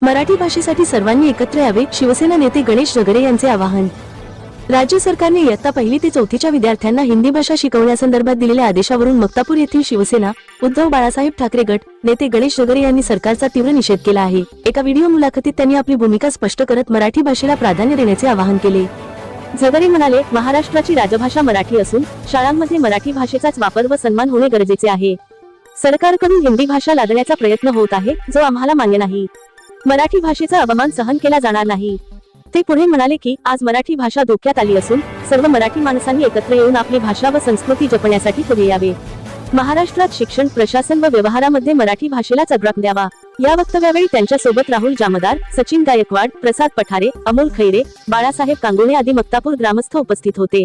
मराठी भाषेसाठी सर्वांनी एकत्र यावे, शिवसेना नेते गणेश झगडे यांचे आवाहन। राज्य सरकारने इयत्ता 1ली ते 4थीच्या विद्यार्थ्यांना हिंदी भाषा शिकवण्यासंदर्भात दिलेल्या आदेशावरून मक्तापूर येथील शिवसेना उद्धव बाळासाहेब ठाकरे गट नेते गणेश झगडे यांनी सरकारचा तीव्र निषेध केला आहे। एका व्हिडिओ मुलाखतीत त्यांनी आपली भूमिका स्पष्ट करत मराठी भाषेला प्राधान्य देण्याचे आवाहन केले। झगडे म्हणाले, महाराष्ट्राची राजभाषा मराठी असून शाळांमध्ये मराठी भाषेचाच वापर व सन्मान होणे गरजेचे आहे। सरकारकडून हिंदी भाषा लादण्याचा प्रयत्न होत आहे, जो आम्हाला मान्य नाही। मराठी भाषेचा अपमान सहन केला जाणार नाही। ते पुढे म्हणाले की आज मराठी भाषा धोक्यात आली असून सर्व मराठी माणसांनी एकत्र येऊन आपली भाषा व संस्कृती जपण्यासाठी पुढे यावे। महाराष्ट्रात शिक्षण, प्रशासन व व्यवहारामध्ये मराठी भाषेलाच अग्रक्रम द्यावा। या वक्तव्यावेळी त्यांच्या सोबत राहुल जामदार, सचिन गायकवाड, प्रसाद पठारे, अमोल खैरे, बाळासाहेब कांगोणे आदी मक्तापूर ग्रामस्थ उपस्थित होते।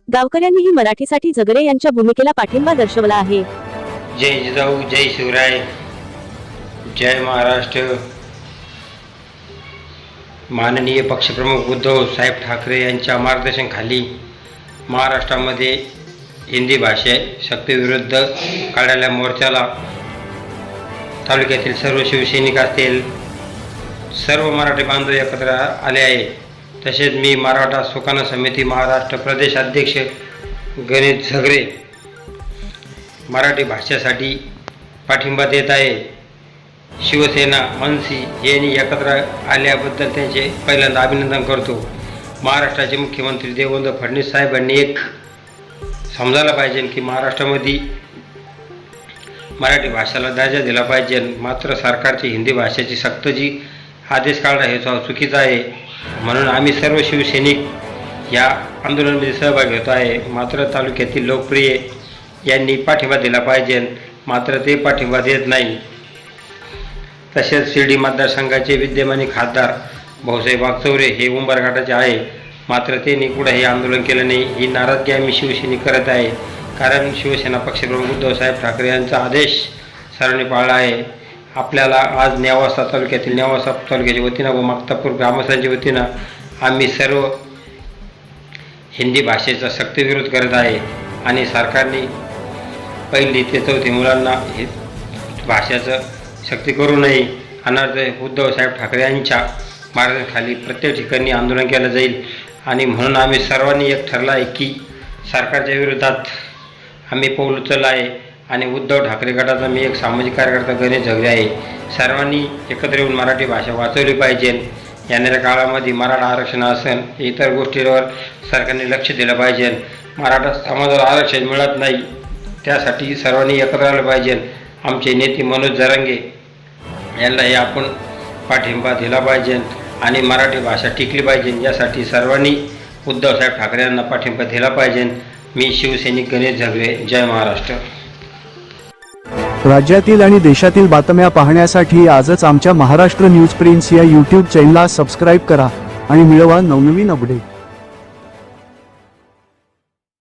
गावकऱ्यांनीही मराठीसाठी झगडे यांच्या भूमिकेला पाठिंबा दर्शवला आहे। जय जिजाऊ, जय शिवराय, जय महाराष्ट्र। माननीय पक्षप्रमुख उद्धव साहेब ठाकरे यांच्या मार्गदर्शनाखाली महाराष्ट्रामध्ये हिंदी भाषे सक्तीविरुद्ध काढलेल्या मोर्चाला तालुक्यातील सर्व शिवसैनिक असतील, सर्व मराठी बांधव एकत्र आले आहे। तसेच मी मराठा सुकाणा समिती महाराष्ट्र प्रदेश अध्यक्ष गणेश झगडे मराठी भाषेसाठी पाठिंबा देत आहे। शिवसेना मनसी यांनी एकत्र आल्याबद्दल त्यांचे पहिल्यांदा अभिनंदन करतो। महाराष्ट्राचे मुख्यमंत्री देवेंद्र फडणवीस साहेबांनी एक समजायला पाहिजे की महाराष्ट्रामध्ये मराठी भाषेला दर्जा दिला पाहिजे। मात्र सरकारची हिंदी भाषेची सक्त जी आदेश काढला हे चुकीचा आहे। म्हणून आम्ही सर्व शिवसैनिक या आंदोलनामध्ये सहभाग घेतो आहे। मात्र तालुक्यातील लोकप्रिय यांनी पाठिंबा दिला पाहिजे, मात्र ते पाठिंबा देत नाही। तसेच शिर्डी मतदारसंघाचे विद्यमान खासदार भाऊसाहेब वागचौरे हे उंबरघाटाचे आहे, मात्र त्यांनी कुठेही आंदोलन केलं नाही। ही नाराजगी आम्ही शिवसैनिक करत आहे, कारण शिवसेना पक्षप्रमुख उद्धवसाहेब ठाकरे यांचा आदेश सर्वांनी पाळला आहे। आपल्याला आज नेवासा तालुक्यातील नेवासा तालुक्याच्या वतीनं व मक्तापूर ग्रामस्थांच्या वतीनं आम्ही सर्व हिंदी भाषेचा सक्त विरोध करत आहे आणि सरकारने 1ली ते 4थी मुलांना हे भाषेचं सक्ती करू नये। अनार्थ उद्धवसाहेब ठाकरे यांच्या मार्गदर्शनाखाली प्रत्येक ठिकाणी आंदोलन केलं जाईल आणि म्हणून आम्ही सर्वांनी एक ठरलं आहे की सरकारच्या विरोधात आम्ही पाऊल उचललं आहे आणि उद्धव ठाकरे गटाचा मी एक सामाजिक कार्यकर्ता गणेश झगडे आहे। सर्वांनी एकत्र येऊन मराठी भाषा वाचवली पाहिजे। येणाऱ्या काळामध्ये मराठा आरक्षण असेल इतर गोष्टींवर सरकारने लक्ष दिलं पाहिजे। मराठा समाजाला आरक्षण मिळत नाही, त्यासाठी सर्वांनी एकत्र आलं पाहिजे। आमचे नेते मनोज जरांगे यांनाही आपण पाठिंबा दिला पाहिजे आणि मराठी भाषा टिकली पाहिजे, यासाठी सर्वांनी उद्धवसाहेब ठाकरे यांना पाठिंबा दिला पाहिजे। मी शिवसैनिक गणेश झगडे, जय महाराष्ट्र। राज्यातील आणि देशातील बातम्या पाहण्यासाठी आजच आमच्या महाराष्ट्र न्यूज प्रिन्स या YouTube चॅनलला सबस्क्राईब करा आणि मिळवा नवनवीन अपडेट।